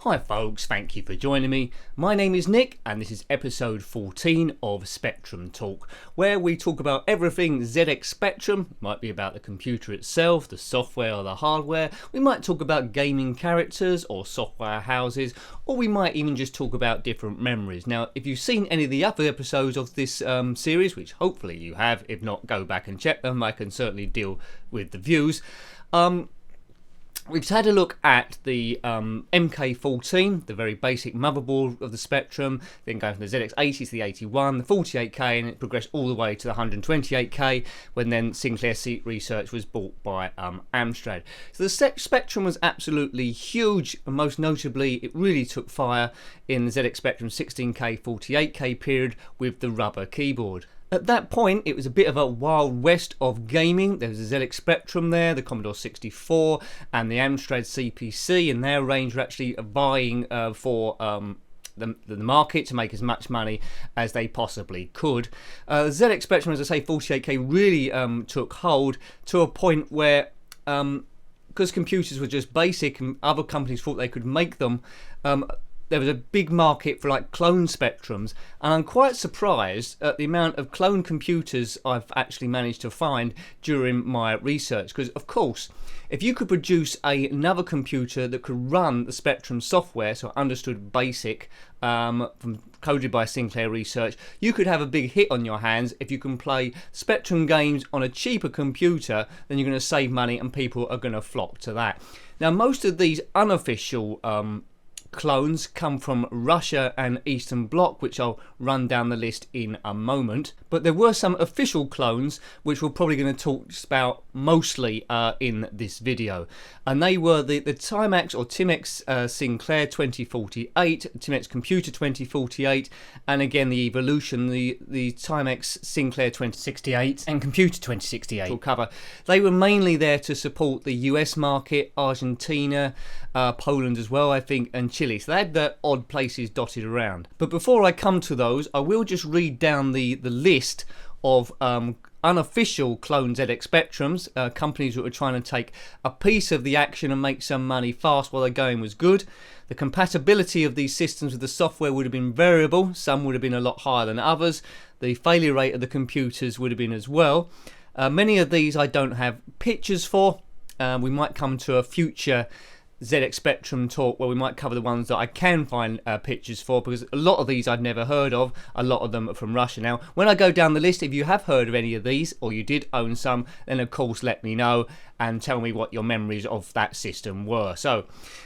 Hi folks, thank you for joining me. My name is Nick and this is episode 14 of Spectrum Talk, where we talk about everything ZX Spectrum. It might be about the computer itself, the software or the hardware. We might talk about gaming characters or software houses, or we might even just talk about different memories. Now, if you've seen any of the other episodes of this series, which hopefully you have, if not, go back and check them. I can certainly deal with the views. We've had a look at the MK14, the very basic motherboard of the Spectrum, then going from the ZX80 to the 81, the 48K, and it progressed all the way to the 128K when then Sinclair Research was bought by Amstrad. So the Spectrum was absolutely huge, and most notably it really took fire in the ZX Spectrum 16K, 48K period with the rubber keyboard. At that point, it was a bit of a wild west of gaming. There was the ZX Spectrum there, the Commodore 64, and the Amstrad CPC, and their range were actually vying for the market to make as much money as they possibly could. The ZX Spectrum, as I say, 48K really took hold to a point where, because computers were just basic and other companies thought they could make them, there was a big market for like clone Spectrums, and I'm quite surprised at the amount of clone computers I've actually managed to find during my research. Because of course, if you could produce another computer that could run the Spectrum software, so understood basic, coded by Sinclair Research, you could have a big hit on your hands if you can play Spectrum games on a cheaper computer. Then you're going to save money and people are going to flock to that. Now, most of these unofficial clones come from Russia and Eastern Bloc, which I'll run down the list in a moment. But there were some official clones which we're probably going to talk about mostly in this video, and they were the Timex or Timex Sinclair 2048, Timex Computer 2048, and again the Evolution, the Timex Sinclair 2068 and Computer 2068 will cover. They were mainly there to support the US market, Argentina, Poland as well, I think, and Chile. So they had the odd places dotted around. But before I come to those, I will just read down the list of unofficial clone ZX Spectrums, companies that were trying to take a piece of the action and make some money fast while the going was good. The compatibility of these systems with the software would have been variable. Some would have been a lot higher than others. The failure rate of the computers would have been as well. Many of these I don't have pictures for. We might come to a future ZX Spectrum talk where we might cover the ones that I can find pictures for, because a lot of these I'd never heard of. A lot of them are from Russia. Now, when I go down the list, if you have heard of any of these or you did own some, then of course let me know and tell me what your memories of that system were. So,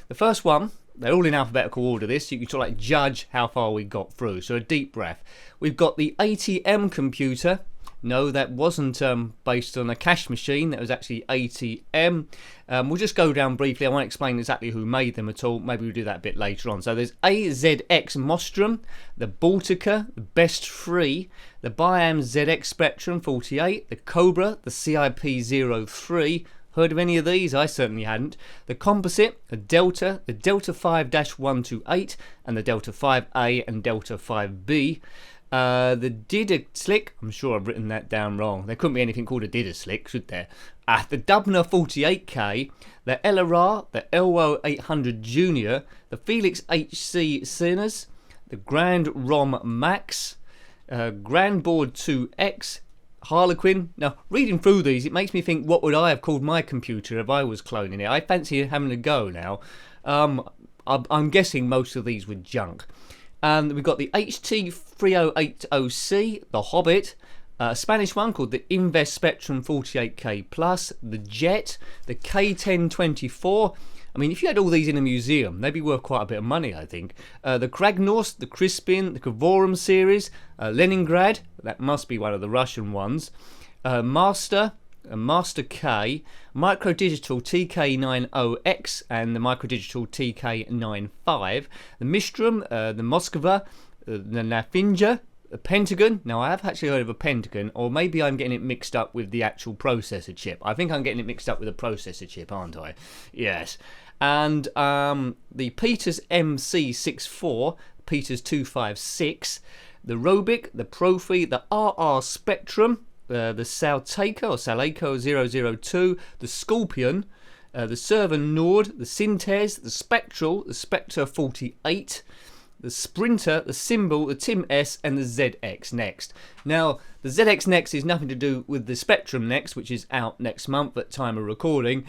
the first one, they're all in alphabetical order this, so you can sort of like judge how far we got through. So a deep breath. We've got the ATM computer. No, that wasn't based on a cash machine. That was actually ATM. We'll just go down briefly. I won't explain exactly who made them at all. Maybe we'll do that a bit later on. So there's AZX Nostrum, the Baltica, the Best 3, the Biam ZX Spectrum 48, the Cobra, the CIP03. Heard of any of these? I certainly hadn't. The Composite, the Delta 5-128, and the Delta 5A and Delta 5B. The Didaslick, I'm sure I've written that down wrong. There couldn't be anything called a Didaslick, should there? The Dubner 48K, the LRR, the LO 800 Junior, the Felix HC Sinners, the Grand ROM Max, Grand Board 2X, Harlequin. Now, reading through these, it makes me think, what would I have called my computer if I was cloning it? I fancy having a go now. I'm guessing most of these were junk. And we've got the HT3080C, the Hobbit, a Spanish one called the Invest Spectrum 48K Plus, the Jet, the K1024. I mean, if you had all these in a museum, they'd be worth quite a bit of money, I think. The Kragnos, the Crispin, the Kavorum series, Leningrad, that must be one of the Russian ones, Master K, Microdigital TK90X and the Microdigital TK95, the Mistrum, the Moskva, the Nafinja, the Pentagon. Now, I have actually heard of a Pentagon, or maybe I'm getting it mixed up with the actual processor chip. I think I'm getting it mixed up with a processor chip, aren't I? Yes. And the Peters MC64, Peters 256, the Robic, the Profi, the RR Spectrum, the Salteco or Saleco 002, the Scorpion, the Server Nord, the Synthes, the Spectral, the Spectre 48, the Sprinter, the Symbol, the Tim S, and the ZX Next. Now, the ZX Next is nothing to do with the Spectrum Next, which is out next month at time of recording.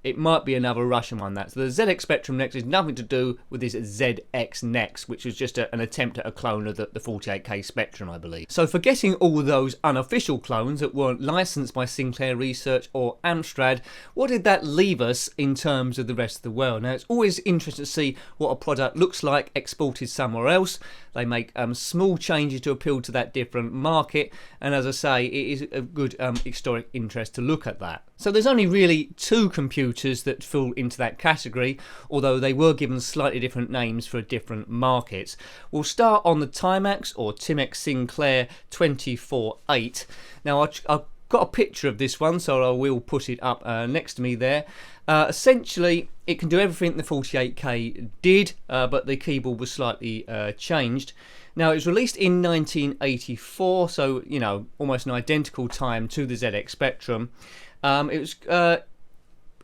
It might be another Russian one. So the ZX Spectrum Next is nothing to do with this ZX Next, which was just an attempt at a clone of the 48K Spectrum, I believe. So forgetting all those unofficial clones that weren't licensed by Sinclair Research or Amstrad, what did that leave us in terms of the rest of the world? Now, it's always interesting to see what a product looks like exported somewhere else. They make small changes to appeal to that different market, and as I say, it is a good historic interest to look at that. So there's only really two computers that fall into that category, although they were given slightly different names for different markets. We'll start on the Timex or Timex Sinclair 248. Now I've got a picture of this one, so I will put it up next to me there. Essentially, it can do everything the 48K did, but the keyboard was slightly changed. Now, it was released in 1984, so, you know, almost an identical time to the ZX Spectrum.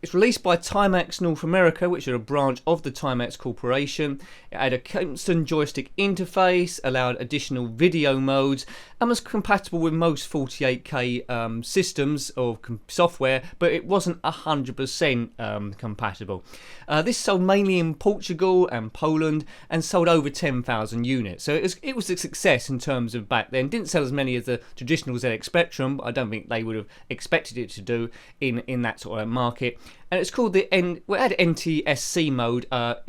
It's released by Timex North America, which are a branch of the Timex Corporation. It had a constant joystick interface, allowed additional video modes, and was compatible with most 48K systems or software, but it wasn't 100% compatible. This sold mainly in Portugal and Poland and sold over 10,000 units. So it was a success in terms of back then. Didn't sell as many as the traditional ZX Spectrum, but I don't think they would have expected it to do in that sort of market. And it's called it had NTSC mode,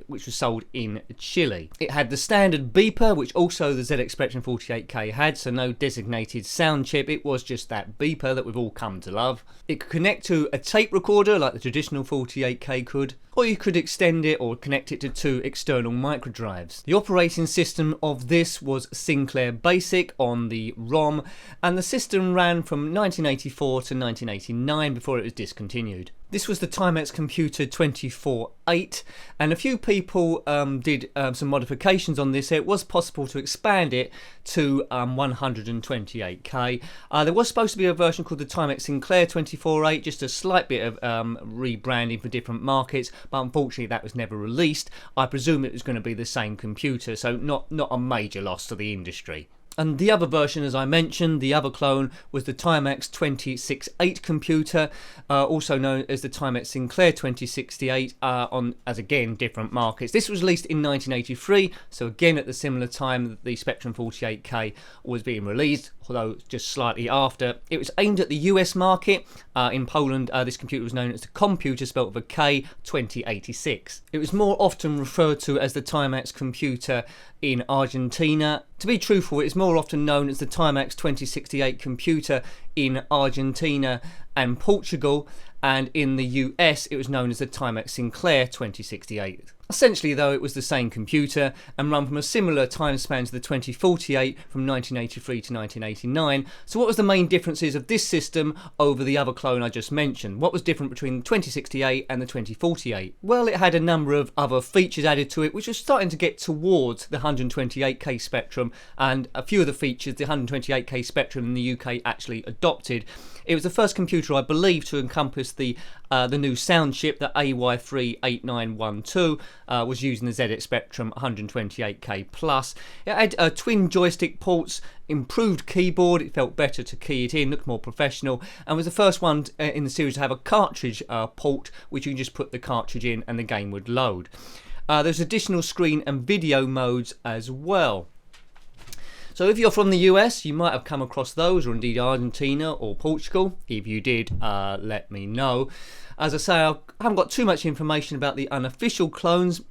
which was sold in Chile. It had the standard beeper, which also the ZX Spectrum 48K had, so no designated sound chip. It was just that beeper that we've all come to love. It could connect to a tape recorder like the traditional 48K could, or you could extend it or connect it to two external microdrives. The operating system of this was Sinclair Basic on the ROM, and the system ran from 1984 to 1989 before it was discontinued. This was the Timex Computer 248, and a few people did some modifications on this. It was possible to expand it to 128K. There was supposed to be a version called the Timex Sinclair 248, just a slight bit of rebranding for different markets, but unfortunately that was never released. I presume it was going to be the same computer, so not a major loss to the industry. And the other version, as I mentioned, the other clone was the Timex 268 computer, also known as the Timex Sinclair 268, as again different markets. This was released in 1983, so again at the similar time that the Spectrum 48K was being released, although just slightly after. It was aimed at the US market. In Poland, this computer was known as the Computer, spelled with a K, 2086. It was more often referred to as the Timex computer in Argentina. To be truthful, it's more often known as the Timex 2068 computer in Argentina and Portugal, and in the US it was known as the Timex Sinclair 2068. Essentially, though, it was the same computer and run from a similar time span to the 2048 from 1983 to 1989. So what was the main differences of this system over the other clone I just mentioned? What was different between the 2068 and the 2048? Well, it had a number of other features added to it, which was starting to get towards the 128K Spectrum, and a few of the features the 128K Spectrum in the UK actually adopted. It was the first computer, I believe, to encompass the new sound chip, the AY38912, was using the ZX Spectrum 128K Plus. It had twin joystick ports, improved keyboard, it felt better to key it in, looked more professional, and was the first one in the series to have a cartridge port, which you can just put the cartridge in and the game would load. There's additional screen and video modes as well. So if you're from the US, you might have come across those, or indeed Argentina or Portugal. If you did, let me know. As I say, I haven't got too much information about the unofficial clones.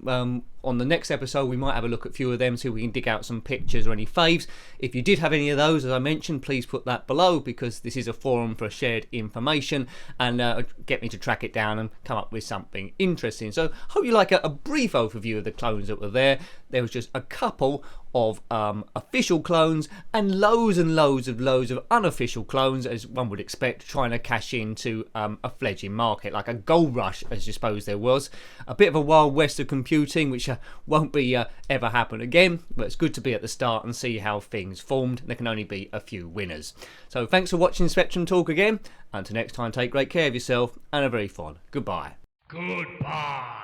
On the next episode, we might have a look at a few of them, see if we can dig out some pictures or any faves. If you did have any of those, as I mentioned, please put that below, because this is a forum for shared information, and get me to track it down and come up with something interesting. So hope you like a brief overview of the clones that were there. There was just a couple of official clones and loads of unofficial clones, as one would expect, trying to cash into a fledgling market, like a gold rush, as you suppose there was. A bit of a wild west of computing, which won't be ever happen again, but it's good to be at the start and see how things formed. There can only be a few winners. So thanks for watching Spectrum Talk again. Until next time, take great care of yourself and a very fond goodbye. Goodbye.